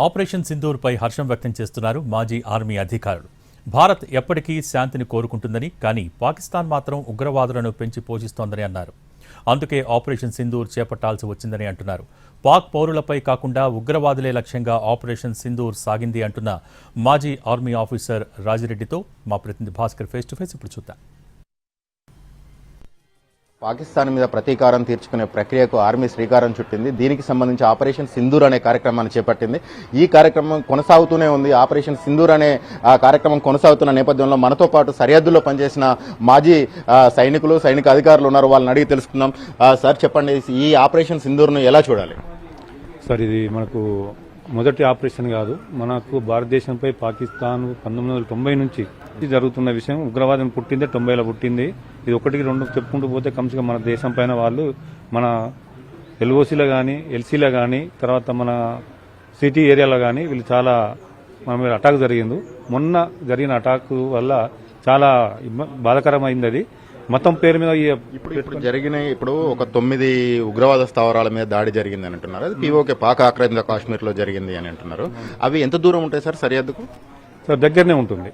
Operation సింధూర్పై హర్షం వ్యక్తం చేస్తున్నారు మాజీ ఆర్మీ అధికారులు. భారత్ ఎప్పటికీ శాంతిని కోరుకుంటుందని, కానీ పాకిస్తాన్ మాత్రం ఉగ్రవాదులను పెంచి పోషిస్తోందని అన్నారు. అందుకే ఆపరేషన్ సింధూర్ చేపట్టాల్సి వచ్చిందని అంటున్నారు. పాక్ పౌరులపై కాకుండా ఉగ్రవాదులే లక్ష్యంగా ఆపరేషన్ సింధూర్ సాగింది అంటున్న మాజీ ఆర్మీ ఆఫీసర్ రాజిరెడ్డితో మా ప్రతినిధి భాస్కర్ ఫేస్ టు ఫేస్ ఇప్పుడు చూద్దాం. పాకిస్తాన్ మీద ప్రతీకారం తీర్చుకునే ప్రక్రియకు ఆర్మీ శ్రీకారం చుట్టింది. దీనికి సంబంధించి ఆపరేషన్ సింధూర్ అనే కార్యక్రమాన్ని చేపట్టింది. ఈ కార్యక్రమం కొనసాగుతూనే ఉంది. ఆపరేషన్ సింధూర్ అనే కార్యక్రమం కొనసాగుతున్న నేపథ్యంలో మనతో పాటు సరిహద్దుల్లో పనిచేసిన మాజీ సైనిక అధికారులు ఉన్నారు. వాళ్ళని అడిగి తెలుసుకుందాం. సార్ చెప్పండి, ఈ ఆపరేషన్ సింధూర్ను ఎలా చూడాలి? సార్, ఇది మనకు మొదటి ఆపరేషన్ కాదు. మనకు భారతదేశంపై పాకిస్తాన్ 1990 నుంచి జరుగుతున్న విషయం. ఉగ్రవాదం పుట్టిందే 90లో పుట్టింది. ఇది ఒకటికి రెండు చెప్పుకుంటూ పోతే కమ్స్గా మన దేశం పైన వాళ్ళు మన ఎల్ఓసీలో కానీ ఎల్సీలో కానీ తర్వాత మన సిటీ ఏరియాలో కానీ వీళ్ళు చాలా మన మీద అటాక్ జరిగింది. మొన్న జరిగిన అటాక్ వల్ల చాలా బాధాకరమైంది. అది మతం పేరు మీద ఇప్పుడు ఒక 9 ఉగ్రవాద స్థావరాల మీద దాడి జరిగింది అని అంటున్నారు. అది పీఓకే పాక్ ఆక్రమిత కాశ్మీర్ లో జరిగింది అని అంటున్నారు. అవి ఎంత దూరం ఉంటాయి సార్ సరిహద్దుకు? సార్, దగ్గరనే ఉంటుంది.